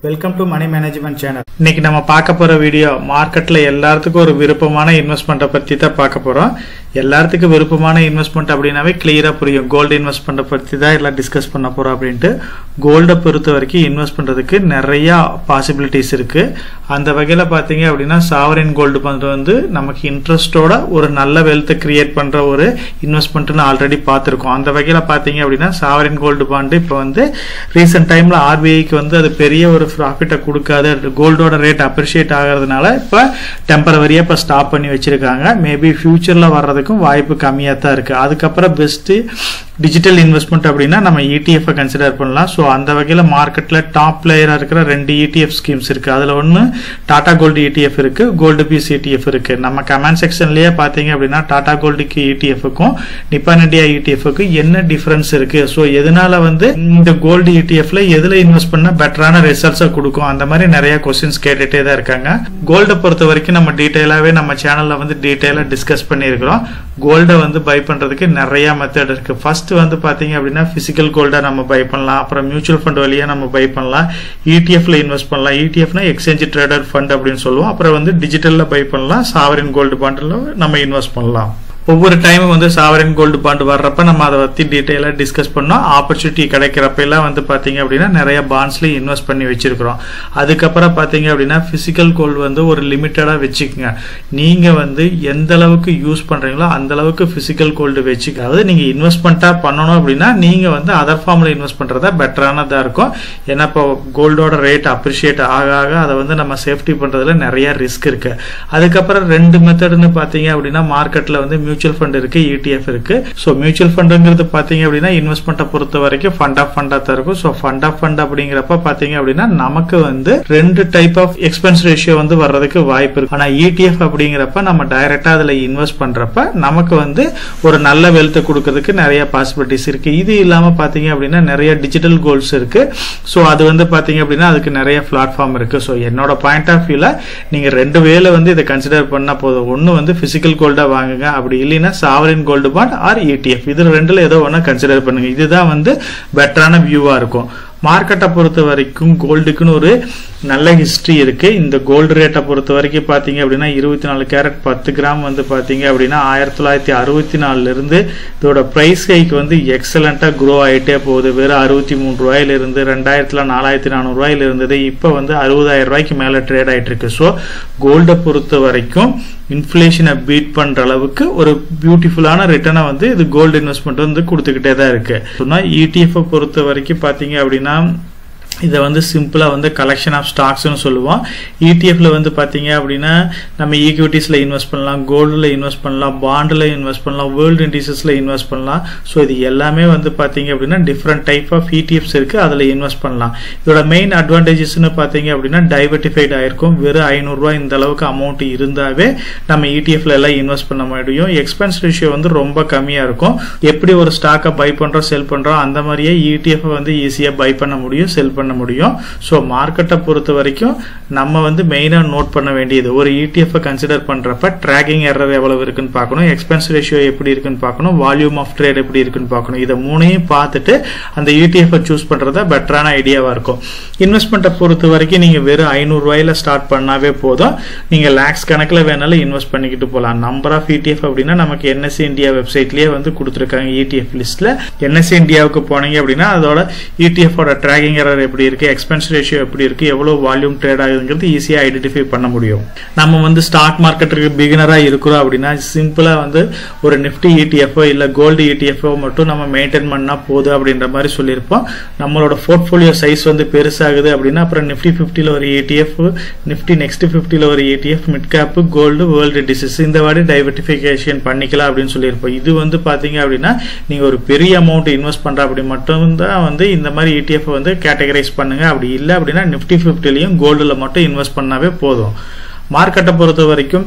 Welcome to money management channel. இன்னைக்கு நம்ம பார்க்க போற வீடியோ மார்க்கெட்ல எல்லாத்துக்கும் ஒரு விருப்பமான இன்வெஸ்ட்மெண்ட்டை பத்தி தான் பார்க்க போறோம். எல்லாத்துக்கும் விருப்பமான இன்வெஸ்ட்மெண்ட் அப்படின்னாவே கிளியரா புரியும். கோல்டு இன்வெஸ்ட்மெண்ட்டை பத்தி தான் எல்லாம் டிஸ்கஸ் பண்ண போறோம் அப்படின்ட்டு. கோல்டை பொறுத்த வரைக்கும் இன்வெஸ்ட் பண்றதுக்கு நிறைய பாசிபிலிட்டிஸ் இருக்கு. அந்த வகையில பாத்தீங்க அப்படின்னா சாவரின் கோல்டு ஃபண்ட் வந்து நமக்கு இன்ட்ரெஸ்டோட ஒரு நல்ல வெல்த்தை கிரியேட் பண்ற ஒரு இன்வெஸ்ட்மெண்ட்னு ஆல்ரெடி பார்த்திருக்கோம். அந்த வகையில பாத்தீங்க அப்படின்னா சாவரின் கோல்டு ஃபண்ட் இப்போ வந்து ரீசெண்ட் டைம்ல ஆர்பிஐக்கு வந்து அது பெரிய ஒரு ப்ராஃபிட்டை கொடுக்காது. கோல்டோட ரேட் அப்ரிஷியேட் ஆகிறதுனால இப்போ டெம்பரவரியா இப்போ ஸ்டாப் பண்ணி வச்சிருக்காங்க. மேபி ஃபியூச்சர்ல வர்றதுக்கும் வாய்ப்பு கம்மியா தான் இருக்கு. அதுக்கப்புறம் பெஸ்ட் டிஜிட்டல் இன்வெஸ்ட்மெண்ட் அப்படின்னா நம்ம இடிஎஃப் கன்சிடர் பண்ணலாம். ஸோ அந்த வகையில் மார்க்கெட்ல டாப் பிளேயரா இருக்கிற 2 இடிஎஃப் ஸ்கீம்ஸ் இருக்கு. அதுல ஒன்று டாடா கோல்டு இடிஎஃப் இருக்கு, கோல்டு பீஸ் இடிஎஃப் இருக்கு. நம்ம கமெண்ட் செக்ஷன்லயே பாத்தீங்க அப்படின்னா டாடா கோல்டுக்கு இடிஎஃப்க்கும் நிப்பான் இண்டியா இடிஎஃப்க்கும் என்ன டிஃபரன்ஸ் இருக்கு, ஸோ எதனால வந்து இந்த கோல்டு இடிஎஃப்ல எதுல இன்வெஸ்ட் பண்ணா பெட்டரான ரிசல்ட்ஸை கொடுக்கும், அந்த மாதிரி நிறைய கொஸ்டின்ஸ் கேட்டுட்டே தான் இருக்காங்க. கோல்டை பொறுத்த வரைக்கும் நம்ம டீடைலாவே நம்ம சேனல்ல வந்து டீடைலா டிஸ்கஸ் பண்ணியிருக்கிறோம். கோல்டை வந்து பை பண்றதுக்கு நிறைய மெத்தட் இருக்கு. ஃபர்ஸ்ட் வந்து பாத்தீங்க அப்படின்னா பிசிக்கல் கோல்டா நம்ம பை பண்ணலாம். அப்புறம் மியூச்சுவல் ஃபண்ட் வழியா நம்ம பை பண்ணலாம். இடிஎஃப்ல இன்வெஸ்ட் பண்ணலாம். இடிஎஃப்னா எக்ஸ்சேஞ்ச் ட்ரேடட் ஃபண்ட் அப்படின்னு சொல்லுவோம். அப்புறம் வந்து டிஜிட்டல்ல பை பண்ணலாம். சாவரின் கோல்டு பாண்ட்ல நம்ம இன்வெஸ்ட் பண்ணலாம். ஒவ்வொரு டைமும் வந்து சாவரின் கோல்டு பாண்ட் வர்றப்ப நம்ம அதை பத்தி டீடைலா டிஸ்கஸ் பண்ணோம். ஆப்பர்ச்சுனிட்டி கிடைக்கிறப்ப எல்லாம் வந்து பாத்தீங்க அப்படின்னா நிறைய பாண்ட்ஸ்ல இன்வெஸ்ட் பண்ணி வச்சிருக்கிறோம். அதுக்கப்புறம் பாத்தீங்க அப்படின்னா பிசிக்கல் கோல்டு வந்து ஒரு லிமிட்டடா வச்சுக்கோங்க. நீங்க வந்து எந்த அளவுக்கு யூஸ் பண்றீங்களோ அந்த அளவுக்கு பிசிக்கல் கோல்டு வச்சுக்க. அதாவது நீங்க இன்வெஸ்ட்மெண்டா பண்ணணும் அப்படின்னா நீங்க வந்து அதர் ஃபார்ம்ல இன்வெஸ்ட் பண்றதா பெட்டரானதா இருக்கும். ஏன்னா இப்போ கோல்டோட ரேட் அப்ரிஷியேட் ஆக ஆக அதை வந்து நம்ம சேஃப்டி பண்றதுல நிறைய ரிஸ்க் இருக்கு. அதுக்கப்புறம் 2 மெத்தட்னு பாத்தீங்க அப்படின்னா மார்க்கெட்ல வந்து மியூச்சுவல் ஃபண்ட் இருக்கு, இடிஎஃப் இருக்கு. சோ மியூச்சுவல் ஃபண்ட்ங்கிறது பாத்தீங்க அப்படின்னா இன்வெஸ்ட்மெண்ட்டை பொறுத்த வரைக்கும் ஃபண்ட் ஆஃப் ஃபண்டா தான் இருக்கும். சோ ஃபண்ட் ஆஃப் ஃபண்ட் அப்படிங்கிறப்ப பாத்தீங்க அப்படின்னா நமக்கு வந்து 2 டைப் ஆஃப் எக்ஸ்பென்ஸ் ரேஷியோ வந்து வர்றதுக்கு வாய்ப்பு இருக்கு. ஆனா இடிஎஃப் அப்படிங்கிறப்ப நம்ம டைரக்டா அதுல இன்வெஸ்ட் பண்றப்ப நமக்கு வந்து ஒரு நல்ல வெல்த் கொடுக்கறதுக்கு நிறைய பாசிபிலிட்டிஸ் இருக்கு. இது இல்லாம பாத்தீங்க அப்படின்னா நிறைய டிஜிட்டல் கோல்ஸ் இருக்கு. சோ அது வந்து பாத்தீங்க அப்படின்னா அதுக்கு நிறைய பிளாட்ஃபார்ம் இருக்கு. சோ என்னோட பாயிண்ட் ஆஃப் வியூல நீங்க 2 வேல வந்து இதை கன்சிடர் பண்ணா போதும். ஒன்னு வந்து பிசிக்கல் கோல்டா வாங்குங்க, அப்படி இல்லைன்னா sovereign gold bond or ETF, இது ரெண்டுல ஏதோ ஒண்ணு கன்சிடர் பண்ணுங்க. இதுதான் வந்து பெட்டரான வியூவா இருக்கும். மார்க்கெட்டை பொறுத்த வரைக்கும் கோல்டுக்குன்னு ஒரு நல்ல ஹிஸ்டரி இருக்கு. இந்த கோல்டு ரேட்டை பொறுத்த வரைக்கும் பாத்தீங்க அப்படின்னா 24 கேரட் 10 கிராம் வந்து பாத்தீங்க அப்படின்னா 1964 இருந்து இதோட பிரைஸ் ஹைக்கு வந்து எக்ஸலண்டா க்ரோ ஆயிட்டே போகுது. வெறும் 63 ரூபாயில இருந்து 2000 4400 ரூபாயில இருந்தது. இப்ப வந்து 60,000 ரூபாய்க்கு மேல ட்ரேட் ஆயிட்டு இருக்கு. சோ கோல்டை பொறுத்த வரைக்கும் இன்ஃபிளேஷனை பீட் பண்ற அளவுக்கு ஒரு பியூட்டிஃபுல்லான ரிட்டர்னை வந்து இது கோல்டு இன்வெஸ்ட்மெண்ட் வந்து கொடுத்துக்கிட்டே தான் இருக்கு. சொன்னா இடிஎஃப் பொறுத்த வரைக்கும் பாத்தீங்க அப்படின்னா இதை வந்து சிம்பிளா வந்து கலெக்ஷன் ஆஃப் ஸ்டாக்ஸ்னு சொல்லுவோம். இடிஎஃப்ல வந்து பாத்தீங்க அப்படின்னா நம்ம ஈக்விட்டிஸ்ல இன்வெஸ்ட் பண்ணலாம், கோல்டுல இன்வெஸ்ட் பண்ணலாம், பாண்ட்ல இன்வெஸ்ட் பண்ணலாம், வேர்ல்டு இண்டிசஸ்ல இன்வெஸ்ட் பண்ணலாம். ஸோ இது எல்லாமே வந்து பாத்தீங்க அப்படின்னா டிஃப்ரெண்ட் டைப் ஆஃப் இடிஎஃப்ஸ் இருக்கு, அதுல இன்வெஸ்ட் பண்ணலாம். இதோட மெயின் அட்வான்டேஜஸ்ன்னு பாத்தீங்க அப்படின்னா டைவர்டிஃபைட் ஆயிருக்கும். வெறும் 500 ரூபாய் இந்த அளவுக்கு அமௌண்ட் இருந்தாவே நம்ம இடிஎஃப்ல எல்லாம் இன்வெஸ்ட் பண்ண முடியும். எக்ஸ்பென்ஸ் ரேஷியோ வந்து ரொம்ப கம்மியா இருக்கும். எப்படி ஒரு ஸ்டாக்கை பை பண்றோம் செல் பண்றோம் அந்த மாதிரியே இடிஎஃப் வந்து ஈஸியா பை பண்ண முடியும், செல் பண்ண முடியும். சோ மார்க்கெட்டை பொறுத்த வரைக்கும் நம்ம வந்து மெயினா நோட் பண்ண வேண்டியது ஒரு ETF கன்சிடர் பண்றப்ப ட்ராக்கிங் எரர் எவ்வளவு இருக்குன்னு பார்க்கணும், எக்ஸ்பென்ஸ் ரேஷியோ எப்படி இருக்குன்னு பார்க்கணும், வால்யூம் ஆஃப் ட்ரேட் எப்படி இருக்குன்னு பார்க்கணும். இதை மூணையும் பார்த்துட்டு அந்த ETF சூஸ் பண்றதா பெட்டரான ஐடியாவா இருக்கும். இன்வெஸ்ட்மெண்ட்டை பொறுத்த வரைக்கும் நீங்க வெறும் 500 ரூபாயில ஸ்டார்ட் பண்ணாவே போதும். நீங்க லாக்ஸ் கணக்குல வேணாலும் இன்வெஸ்ட் பண்ணிக்கிட்டு போலாம். நம்பர் ஆஃப் ETF அப்படின்னா நமக்கு NSE இந்தியா வெப்சைட்லயே வந்து கொடுத்துருக்காங்க. ETF லிஸ்ட்ல NSE இந்தியாவுக்கு போனீங்க அப்படின்னா அதோட ETF ட்ராக்கிங் எரர் எப்படி இருக்கு, எக்ஸ்பென்ஸ் ரேஷியோ எப்படி இருக்கு, எவ்வளவு வால்யூம் ட்ரேட் ஆகுதுங்கிறது ஈஸியா ஐடென்டிஃபை பண்ண முடியும். நம்ம வந்து ஸ்டாக் மார்க்கெட்டுக்கு பிகினரா இருக்கிறோம் அப்படின்னா சிம்பிளா வந்து ஒரு நிஃப்டி ETF இல்ல கோல்டு ETF மட்டும் நம்ம மெயின்டைன் பண்ணா போதும் அப்படின்ற மாதிரி சொல்லியிருப்போம். நம்மளோட போர்ட்போலியோ சைஸ் வந்து பெருசாகுது அப்படின்னா அப்புறம் நிஃப்டி 50ல ஒரு ETF, நிஃப்டி நெக்ஸ்ட் 50ல ஒரு ETF, mid cap, gold, world indices இந்த மாதிரி டைவர்டிஃபிகேஷன் பண்ணிக்கலாம் அப்படின்னு சொல்லியிருப்போம். இது வந்து பாத்தீங்க அப்படின்னா நீங்க ஒரு பெரிய அமௌண்ட் இன்வெஸ்ட் பண்ற அப்படி மட்டும் தான் வந்து இந்த மாதிரி ETF வந்து கேட்டகரைஸ் பண்ணுங்க. அப்படி இல்லை அப்படின்னா நிஃப்டி 50லயும் கோல்டுல மட்டும் இன்வெஸ்ட் பண்ணாவே போதும். மார்க்கெட்டை பொறுத்த வரைக்கும்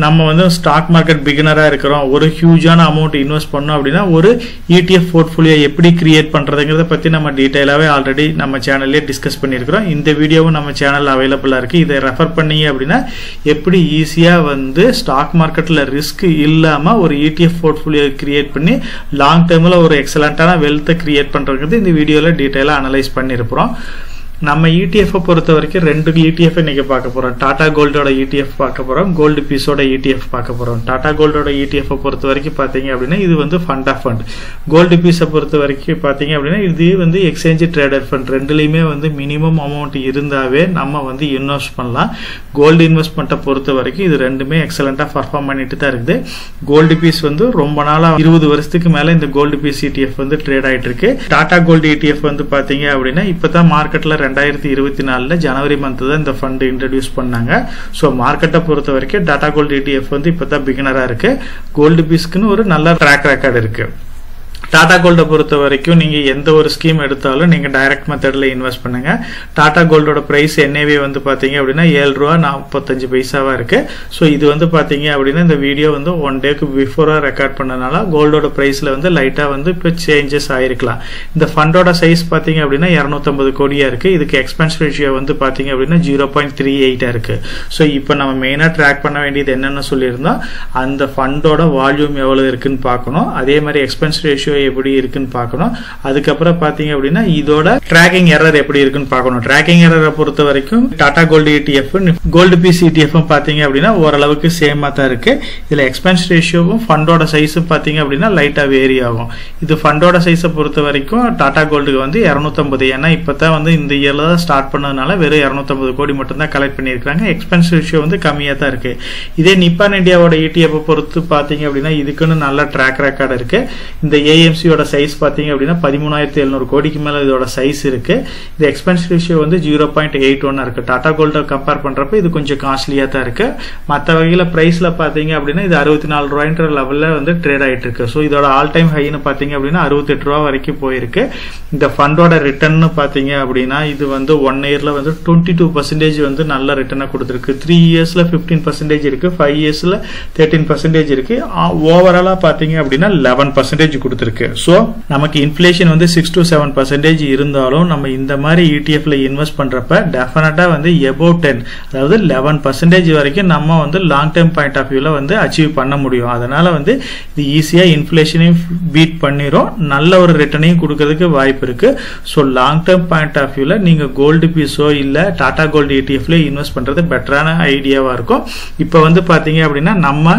நம்ம வந்து ஸ்டாக் மார்க்கெட் பிகினரா இருக்கிறோம், ஒரு ஹியூஜான அமௌண்ட் இன்வெஸ்ட் பண்ணோம் அப்படின்னா ஒரு ETF போர்ட்ஃபோலியோ எப்படி கிரியேட் பண்றதுங்கிறத பத்தி நம்ம டீடைலாவே ஆல்ரெடி நம்ம சேனல்லே டிஸ்கஸ் பண்ணியிருக்கிறோம். இந்த வீடியோவும் நம்ம சேனல்ல அவைலபிளா இருக்கு. இதை ரெஃபர் பண்ணீங்க அப்படின்னா எப்படி ஈஸியா வந்து ஸ்டாக் மார்க்கெட்ல ரிஸ்க் இல்லாம ஒரு ETF போர்ட்ஃபோலியோ கிரியேட் பண்ணி லாங் டேர்ம்ல ஒரு எக்ஸலண்டான வெல்த்தை கிரியேட் பண்றதுங்கிறது இந்த வீடியோல டீடைலா அனலைஸ் பண்ணியிருக்கிறோம். நம்ம ETF பொறுத்த வரைக்கும் ரெண்டு ETF இன்னைக்கு பார்க்க போறோம். டாடா கோல்டோட ETF பார்க்க போறோம், கோல்டு பீஸோட ETF பார்க்க போறோம். டாடா கோல்டோட ETF பொறுத்த வரைக்கும் பாத்தீங்க அப்படின்னா இது வந்து ஃபண்ட் ஆஃப் ஃபண்ட். கோல்டு பீஸை பொறுத்த வரைக்கும் பாத்தீங்க அப்படின்னா இது வந்து எக்ஸ்சேஞ்ச் ட்ரேடட் ஃபண்ட். ரெண்டுலயுமே வந்து மினிமம் அமௌண்ட் இருந்தாவே நம்ம வந்து இன்வெஸ்ட் பண்ணலாம். கோல்டு இன்வெஸ்ட்மெண்ட்டை பொறுத்த வரைக்கும் இது ரெண்டுமே எக்ஸலண்டா பர்ஃபார்ம் பண்ணிட்டு தான் இருக்குது. கோல்டு பீஸ் வந்து ரொம்ப நாளா 20 வருஷத்துக்கு மேல இந்த கோல்டு பீஸ் ETF வந்து ட்ரேட் ஆயிட்டு இருக்கு. டாடா கோல்டு ETF வந்து பாத்தீங்க அப்படின்னா இப்பதான் மார்க்கெட்ல 2024 ஜனவரி மந்த் தான் இந்த ஃபண்ட் இன்ட்ரோடியூஸ் பண்ணாங்க. சோ மார்க்கெட்டை பொறுத்த வரைக்கும் டாடா கோல்டு ETF வந்து இப்பதான் பிகினரா இருக்கு. கோல்டு பீஸ்க்குன்னு ஒரு நல்ல ட்ராக் ரெக்கார்டு இருக்கு. டாடா கோல்டை பொறுத்த வரைக்கும் நீங்க எந்த ஒரு ஸ்கீம் எடுத்தாலும் நீங்க டைரக்ட் மெத்தட்ல இன்வெஸ்ட் பண்ணுங்க. டாடா கோல்டோட பிரைஸ் NAV வந்து பாத்தீங்க அப்படின்னா ₹7.45 இருக்கு. சோ இது வந்து பாத்தீங்க அப்படின்னா இந்த வீடியோ வந்து 1 டேக்கு பிஃபோரா ரெக்கார்ட் பண்ணனால கோல்டோட பிரைஸ்ல வந்து லைட்டா வந்து இப்போ சேஞ்சஸ் ஆயிருக்கலாம். இந்த ஃபண்டோட சைஸ் பாத்தீங்க அப்படின்னா 250 கோடியா இருக்கு. இதுக்கு எக்ஸ்பென்ஸ் ரேஷியோ வந்து பாத்தீங்க அப்படின்னா 0.38 இருக்கு. சோ இப்போ நம்ம மெயினா ட்ராக் பண்ண வேண்டியது என்னன்னு சொல்லியிருந்தோம், அந்த ஃபண்டோட வால்யூம் எவ்வளவு இருக்குன்னு பார்க்கணும். அதே மாதிரி எக்ஸ்பென்ஸ் ரேஷியோ எப்படி இருக்குன்னு பார்க்கணும். அதுக்கப்புறம் பாத்தீங்க அப்படின்னா இதோட ட்ராக்கிங் எரர் எப்படி இருக்குன்னு பார்க்கணும். ட்ராக்கிங் எரரை பொறுத்த வரைக்கும் Tata gold ETF gold bees ETF பாத்தீங்க அப்படின்னா ஓரளவுக்கு சேமா தான் இருக்கு. இதுல எக்ஸ்பென்ஸ் ரேஷியோவும் ஃபண்டோட சைஸும் பாத்தீங்க அப்படின்னா லைட்டா வேரி ஆகும். இது ஃபண்டோட சைஸை பொறுத்த வரைக்கும் டாடா கோல்டுக்கு வந்து 250. ஏன்னா இப்பதான் வந்து இந்த இயர்ல தான் ஸ்டார்ட் பண்ணதுனால வெறும் 250 கோடி மட்டும் தான் கலெக்ட் பண்ணிருக்காங்க. எக்ஸ்பென்ஸ் ரேஷியோ வந்து கம்மியா தான் இருக்கு. இதே நிப்பான் இந்தியாவோட ETF பொறுத்து பாத்தீங்க அப்படின்னா இதுக்குன்னு நல்ல ட்ராக் ரெக்கார்டு இருக்கு. இந்த AMCயோட சைஸ் பாத்தீங்க அப்படின்னா 13,700 கோடிக்கு மேல இதோட சைஸ் இருக்கு. இது எக்ஸ்பென்ஸ் ரேஷியோ வந்து 0.81 இருக்கு. டாடா கோல்ட கம்பேர் பண்றப்ப இது கொஞ்சம் காஸ்ட்லியா தான் இருக்கு. மற்ற வகையில பிரைஸ்ல பாத்தீங்க அப்படின்னா இது ₹64 லெவல்ல வந்து ட்ரேட் ஆயிட்டு இருக்கு. சோ இதோட ஆல் டைம் ஹைன்னு பாத்தீங்க அப்படின்னா ₹68 வரைக்கும் போயிருக்கு. இந்த ஃபண்டோட ரிட்டர்ன் பாத்தீங்க அப்படின்னா இது வந்து 1 இயர்ல வந்து 22% வந்து நல்ல ரிட்டர்னை கொடுத்திருக்கு. 3 இயர்ஸ்ல 15% இருக்கு, 5 இயர்ஸ்ல 13% இருக்கு. ஓவராலா பாத்தீங்க அப்படின்னா 11% கொடுத்திருக்கு. சோ நமக்கு இன்ஃப்ளேஷன் வந்து 6 to 7% இருந்தாலும் நம்ம இந்த மாதிரி ETF-ல இன்வெஸ்ட் பண்றப்ப டெஃபினட்டா வந்து above 10 அதாவது 11% வரைக்கும் நம்ம வந்து லாங் டர்ம் பாயிண்ட் ஆஃப் வியூல வந்து அச்சீவ் பண்ண முடியும். அதனால வந்து இது ஈஸியா இன்ஃப்ளேஷனையும் பீட் பண்ணிரும், நல்ல ஒரு ரிட்டர்னையும் கொடுக்கிறதுக்கு வாய்ப்பு இருக்கு. So long term point of வியூல நீங்க கோல்டு பீஸோ இல்ல டாடா கோல்டு ETF-ல இன்வெஸ்ட் பண்றது பெட்டரான ஐடியாவா இருக்கும். இப்போ வந்து பாத்தீங்க அப்படின்னா நம்ம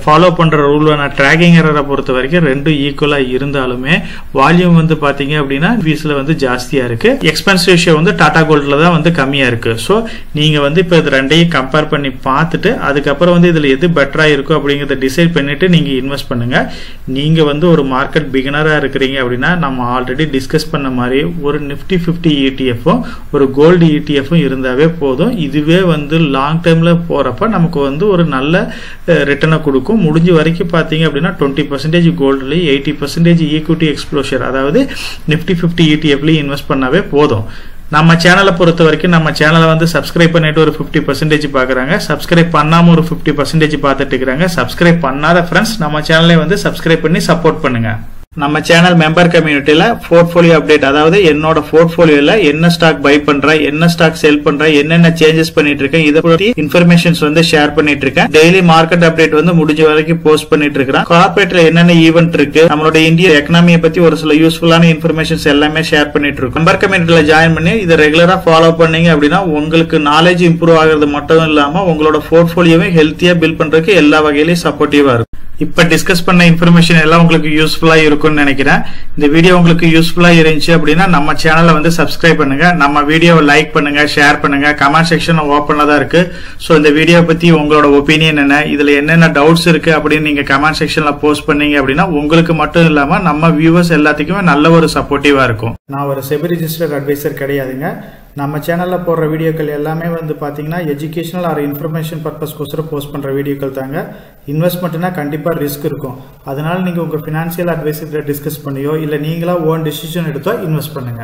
ஃபாலோ பண்ற ரூலான ட்ராக்கிங் எரரை பொறுத்த வரைக்கும் ரெண்டும் ஈக்குவலா இருந்தாலுமே வால்யூம் வந்து பாத்தீங்க அப்படின்னா பீஸ்ல வந்து ஜாஸ்தியா இருக்கு. எக்ஸ்பென்ஸ் ரேஷியோ வந்து டாடா கோல்ட்ல தான் வந்து கம்மியா இருக்கு. சோ நீங்க வந்து இப்ப இது ரெண்டையும் கம்பேர் பண்ணி பார்த்துட்டு அதுக்கப்புறம் வந்து இதுல எது பெட்டரா இருக்கும் அப்படிங்கறத டிசைட் பண்ணிட்டு நீங்க இன்வெஸ்ட் பண்ணுங்க. நீங்க வந்து ஒரு மார்க்கெட் பிகினரா இருக்கிறீங்க அப்படின்னா நம்ம ஆல்ரெடி டிஸ்கஸ் பண்ண மாதிரி ஒரு நிஃப்டி 50 ETF-உம் ஒரு கோல்டு ETF-உம் இருந்தாவே போதும். இதுவே வந்து லாங் டர்ம்ல போறப்ப நமக்கு வந்து ஒரு நல்ல ரிட்டர்னை கொடுக்கும். முடிஞ்ச வரைக்கும் பாத்தீங்க அப்படின்னா 20% கோல்டுல 80% ஈக்விட்டி எக்ஸ்ப்ளோஷர் அதாவது நிஃப்டி 50 ETF-ல இன்வெஸ்ட் பண்ணாவே போதும். நம்ம சேனலை பொறுத்த வரைக்கும் நம்ம சேனலை வந்து சப்ஸ்கிரைப் பண்ணிட்டு ஒரு 50% பாக்குறாங்க, சப்ஸ்கிரைப் பண்ணாம ஒரு 50% பார்த்துட்டு இருக்காங்க. சப்ஸ்கிரைப் பண்ணாத ஃப்ரெண்ட்ஸ் நம்ம சேனலை வந்து சப்ஸ்கிரைப் பண்ணி சப்போர்ட் பண்ணுங்க. நம்ம சேனல் மெம்பர் கம்யூனிட்டியில போர்ட்ஃபோலியோ அப்டேட் அதாவது என்னோட போர்ட்ஃபோலியோல என்ன ஸ்டாக் பை பண்றேன், என்ன ஸ்டாக் செல் பண்றேன், என்னென்ன சேஞ்சஸ் பண்ணிட்டு இருக்கேன், இதை பத்தி இன்ஃபர்மேஷன்ஸ் வந்து ஷேர் பண்ணிட்டு இருக்கேன். டெய்லி மார்க்கெட் அப்டேட் வந்து முடிஞ்ச வரைக்கும் போஸ்ட் பண்ணிட்டு இருக்கேன். கார்பரேட்ல என்னென்ன ஈவென்ட் இருக்கு, நம்மளோட இந்திய எக்கனாமியை பத்தி ஒரு சில யூஸ்ஃபுல்லான இன்ஃபர்மேஷன்ஸ் எல்லாமே ஷேர் பண்ணிட்டு இருக்கோம். மெம்பர் கம்யூனிட்டியில ஜாயின் பண்ணி இதை ரெகுலரா ஃபாலோ பண்ணீங்க அப்படின்னா உங்களுக்கு நாலேஜ் இம்ப்ரூவ் ஆகிறது மட்டும் இல்லாம உங்களோட போர்ட்ஃபோலியோவை ஹெல்த்தியா பில்ட் பண்றதுக்கு எல்லா வகையிலும் சப்போர்ட்டிவா இருக்கும். இப்ப டிஸ்கஸ் பண்ண இன்ஃபர்மேஷன் எல்லாம் உங்களுக்கு யூஸ்ஃபுல்லா இருக்கும்னு நினைக்கிறேன். இந்த வீடியோ உங்களுக்கு யூஸ்ஃபுல்லா இருந்துச்சு அப்படின்னா நம்ம சேனலை வந்து சப்ஸ்கிரைப் பண்ணுங்க, நம்ம வீடியோவை லைக் பண்ணுங்க, ஷேர் பண்ணுங்க. கமெண்ட் செக்ஷன் ஓப்பன்ல தான் இருக்கு. சோ இந்த வீடியோ பத்தி உங்களோட ஒப்பீனியன் என்ன, இதுல என்னென்ன டவுட்ஸ் இருக்கு அப்படின்னு நீங்க கமெண்ட் செக்ஷன்ல போஸ்ட் பண்ணீங்க அப்படின்னா உங்களுக்கு மட்டும் இல்லாம நம்ம வியூவர்ஸ் எல்லாத்துக்குமே நல்ல ஒரு சப்போர்ட்டிவா இருக்கும். நான் ஒரு செபி ரிஜிஸ்டர்ட் அட்வைசர் கிடையாதுங்க. நம்ம சேனல்ல போடுற வீடியோக்கள் எல்லாமே வந்து பாத்தீங்கன்னா எஜுகேஷனல் ஆர் இன்ஃபர்மேஷன் பர்பஸ்க்கோசரம் போஸ்ட் பண்ற வீடியோக்கள் தாங்க. இன்வெஸ்ட்மெண்ட்னா கண்டிப்பா ரிஸ்க் இருக்கும். அதனால நீங்க உங்க பினான்சியல் அட்வைசர் டிஸ்கஸ் பண்ணியோ இல்ல நீங்களா ஓன் டிசிஷன் எடுத்தோ இன்வெஸ்ட் பண்ணுங்க.